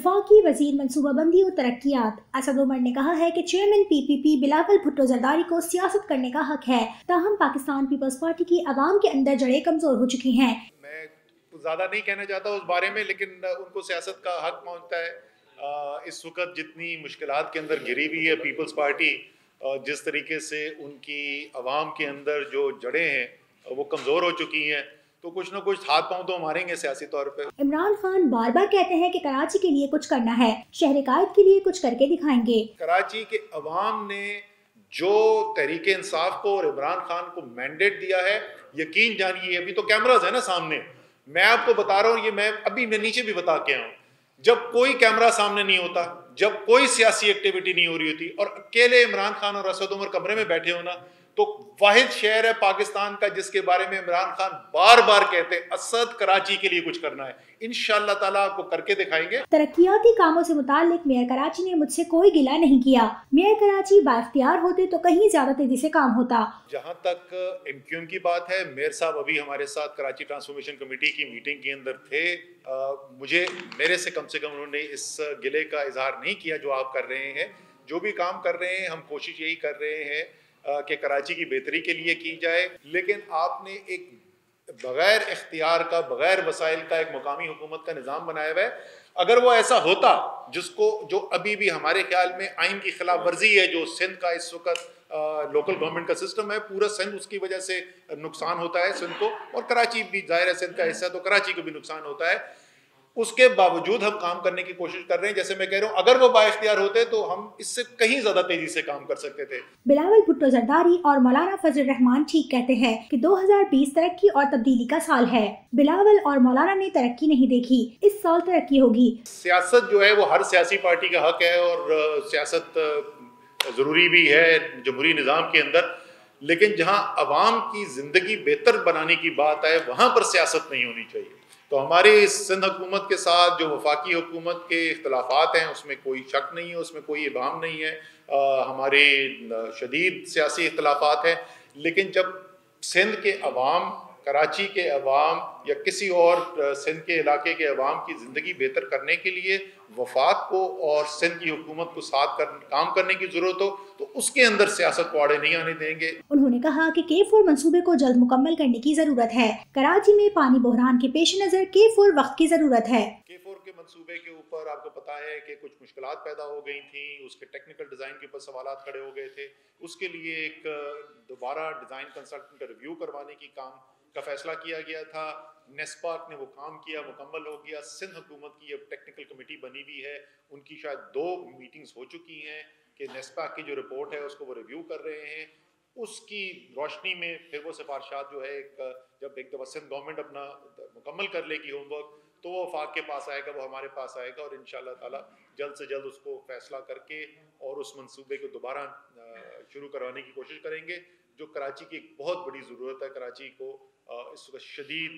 वफाकी वजीर मनसूबाबंदी और तरक्कियात असद उमर ने कहा है कि चेयरमैन PPP बिलावल भुट्टो जरदारी को सियासत करने का हक है, ताहम पाकिस्तान पीपल्स पार्टी की आवाम के अंदर जड़ें कमजोर हो चुकी हैं। मैं ज़्यादा नहीं कहना चाहता उस बारे में, लेकिन उनको सियासत का हक पहुँचता है। इस वक्त जितनी मुश्किलात के अंदर घिरी हुई है पीपल्स पार्टी, जिस तरीके से उनकी आवाम के अंदर जो जड़ें हैं वो कमज़ोर हो चुकी हैं, तो कुछ ना कुछ हाथ पांव तो मारेंगे सियासी तौर पे। इमरान खान बार बार कहते हैं कि कराची के लिए कुछ करना है, शहर कायद के लिए कुछ करके दिखाएंगे। कराची के अवाम ने जो तहरीके इंसाफ को और इमरान खान को मैंडेट दिया है, यकीन जानिए, अभी तो कैमराज है ना सामने, मैं आपको बता रहा हूँ, ये मैं नीचे भी बता के आया हूँ, जब कोई कैमरा सामने नहीं होता, जब कोई सियासी एक्टिविटी नहीं हो रही होती और अकेले इमरान खान और असद उमर कमरे में बैठे हो ना, तो वाहिद शहर है पाकिस्तान का जिसके बारे में इमरान खान बार बार कहते हैं असद कराची के लिए कुछ करना है। इंशाअल्लाह ताला आपको करके दिखाएंगे। तरक्कियाती कामों से मुताल्लिक मेयर कराची ने मुझसे कोई गिला नहीं किया। मेयर कराची बाख्तियार होते तो कहीं ज्यादा तेजी से काम होता। जहां तक MQM की बात है, मेयर साहब अभी हमारे साथ कराची ट्रांसफॉर्मेशन कमेटी की मीटिंग के अंदर थे। मेरे से कम उन्होंने इस गिले का इजहार नहीं किया जो आप कर रहे हैं। जो भी काम कर रहे हैं हम कोशिश यही कर रहे हैं कि कराची की बेहतरी के लिए की जाए, लेकिन आपने एक बगैर इख्तियार का, बगैर वसाइल का एक मुकामी हुकूमत का निज़ाम बनाया हुआ है। अगर वो ऐसा होता जो अभी भी हमारे ख्याल में आइन की खिलाफ वर्जी है, जो सिंध का इस वक्त लोकल गवर्नमेंट का सिस्टम है, पूरा सिंध उसकी वजह से नुकसान होता है सिंध को, और कराची भी जाहिर है सिंध का हिस्सा, तो कराची को भी नुकसान होता है। उसके बावजूद हम काम करने की कोशिश कर रहे हैं। जैसे मैं कह रहा हूँ, अगर वो बाइख्तियार होते तो हम इससे कहीं ज्यादा तेजी से काम कर सकते थे। बिलावल भुट्टो जरदारी और मौलाना फजल रहमान ठीक कहते हैं कि 2020 तरक्की और तब्दीली का साल है। बिलावल और मौलाना ने तरक्की नहीं देखी, इस साल तरक्की होगी। सियासत जो है वो हर सियासी पार्टी का हक है और सियासत जरूरी भी है जमहूरी निज़ाम के अंदर, लेकिन जहाँ अवाम की जिंदगी बेहतर बनाने की बात है वहाँ पर सियासत नहीं होनी चाहिए। तो हमारे सिंध हुकूमत के साथ जो वफाकी हुकूमत के इख्तलाफात हैं उसमें कोई शक नहीं है, उसमें कोई इबाम नहीं है। हमारे शदीद सियासी इख्तलाफात हैं, लेकिन जब सिंध के अवाम, कराची के अवाम या किसी और सिंध के इलाके के अवाम की ज़िंदगी बेहतर करने के लिए वफाक को और सिंध की हुकूमत को साथ काम करने की ज़रूरत हो, तो उसके अंदर सियासत को आड़े नहीं आने देंगे। उन्होंने कहा कि K4 मंसूबे को जल्द मुकम्मल करने की ज़रूरत है। कराची में पानी बहरान के पेश नज़र K4 वक्त की ज़रूरत है। K4 के मंसूबे के ऊपर आपको पता है कि कुछ मुश्किलात पैदा हो गई थी, उसके टेक्निकल डिज़ाइन के ऊपर सवालात खड़े हो गए थे। उसके लिए एक दोबारा डिज़ाइन कंसल्टेंट का रिव्यू करवाने की काम का फैसला किया गया था। नेस्पाक ने वो काम किया, मुकम्मल हो गया। सिंध हुकूमत की अब टेक्निकल कमेटी बनी हुई है, उनकी शायद 2 मीटिंग्स हो चुकी हैं कि नेस्पाक की जो रिपोर्ट है उसको वो रिव्यू कर रहे हैं। उसकी रोशनी में फिर वो सिफारिशात जो है जब एक दफ़ा सिंध गवर्नमेंट अपना मुकम्मल कर लेगी होमवर्क, तो वो वफाक के पास आएगा, वो हमारे पास आएगा और इंशाअल्लाह ताला जल्द से जल्द उसको फैसला करके और उस मंसूबे को दोबारा शुरू करवाने की कोशिश करेंगे, जो कराची की एक बहुत बड़ी ज़रूरत है। कराची को इस वक्त शदीद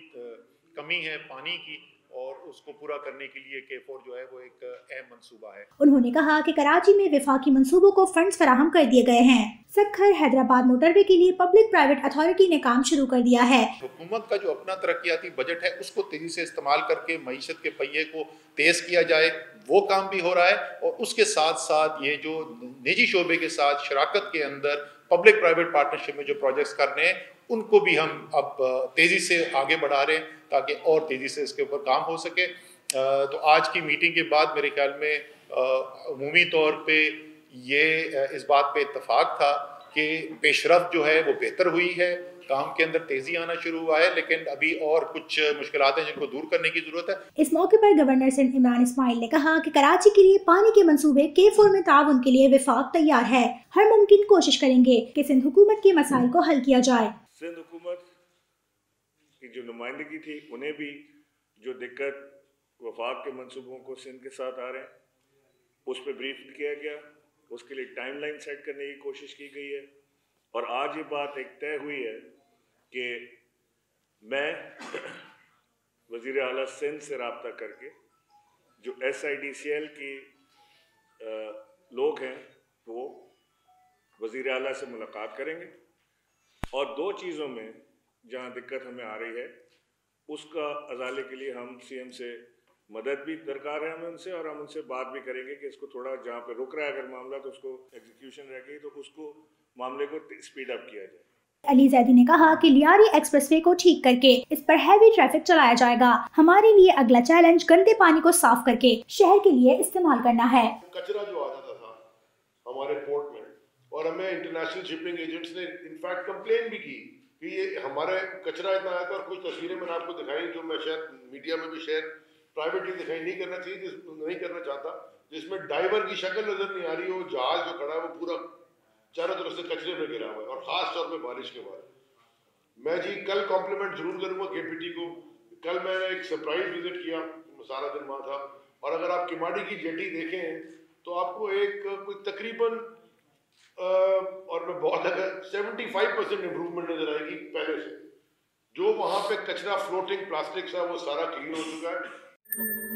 कमी है पानी की, और उसको पूरा करने के लिए K4 जो है वो एक अहम मंसूबा है। उन्होंने कहा कि कराची में वफाकी मंसूबों को फंड्स फराहम कर दिए गए हैं। सक्खर हैदराबाद मोटरवे के लिए पब्लिक प्राइवेट अथॉरिटी ने काम शुरू कर दिया है। हुकूमत का जो अपना तरक्याती बजट है उसको तेजी से इस्तेमाल करके मईशत के पहिए को तेज किया जाए, वो काम भी हो रहा है। और उसके साथ साथ ये जो निजी शोबे के साथ शराकत के अंदर पब्लिक प्राइवेट पार्टनरशिप में जो प्रोजेक्ट्स करने हैं, उनको भी हम अब तेज़ी से आगे बढ़ा रहे हैं ताकि और तेज़ी से इसके ऊपर काम हो सके। तो आज की मीटिंग के बाद मेरे ख्याल में अमूमी तौर पे ये इस बात पे इत्तफाक था कि पेशरफ्त जो है वो बेहतर हुई है, काम के अंदर तेजी आना शुरू हुआ है, लेकिन अभी और कुछ मुश्किलात हैं जिनको दूर करने की जरूरत है। इस मौके पर गवर्नर सिंध इमरान इस्माइल ने कहा कि कराची के लिए पानी के मंसूबे K4 में ताउन के लिए वफाक तैयार है। हर मुमकिन कोशिश करेंगे कि सिंध हुकूमत के मसाइल को हल किया जाए। सिंध हुकूमत की जो नुमाइंदगी थी, उन्हें भी जो दिक्कत वफाक के मंसूबों को सिंध के साथ आ रहे हैं उस पर ब्रीफ किया गया, उसके लिए टाइमलाइन सेट करने की कोशिश की गई है। और आज ये बात एक तय हुई है कि मैं वज़ीर आला सिंध से रब्ता करके जो SIDCL की लोग हैं वो वज़ीर आला से मुलाकात करेंगे और 2 चीज़ों में जहाँ दिक्कत हमें आ रही है उसका अजाले के लिए हम CM से मदद भी दरकार है हमें उनसे, और हम उनसे बात भी करेंगे कि इसको थोड़ा जहाँ पे रुक रहा है अगर मामला तो उसको एग्जीक्यूशन रह गई तो उसको मामले को स्पीड अप किया जाए। अली जैदी ने कहा कि लियारी एक्सप्रेसवे को ठीक करके इस पर हैवी ट्रैफिक चलाया जाएगा। हमारे लिए अगला चैलेंज गंदे पानी को साफ करके शहर के लिए इस्तेमाल करना है। कचरा जो आ जाता था हमारे पोर्ट में, और हमें इंटरनेशनल शिपिंग एजेंट्स ने इनफैक्ट कंप्लेन भी की कि ये हमारे कचरा इतना आया था, और कुछ तस्वीरें मैंने आपको दिखाई जो मैं शायद मीडिया में भी शेयर प्राइवेटली दिखाई नहीं करना चाहिए, नहीं करना चाहता, जिसमें डाइवर की शक्ल नजर नहीं आ रही हो, जहाज जो खड़ा है वो पूरा चारों तरफ से कचरे में गिरा हुआ है, और खास तौर पे बारिश के बाद। मैं जी कल कॉम्प्लीमेंट जरूर करूंगा केपीटी को। कल मैंने एक सरप्राइज विजिट किया, सारा दिन वहाँ था, और अगर आप किमाड़ी की जेटी देखें तो आपको एक कोई तकरीबन और मैं बहुत अगर 75% इम्प्रूवमेंट नजर आएगी पहले से। जो वहाँ पे कचरा फ्लोटिंग प्लास्टिक था वो सारा क्लीन हो चुका है।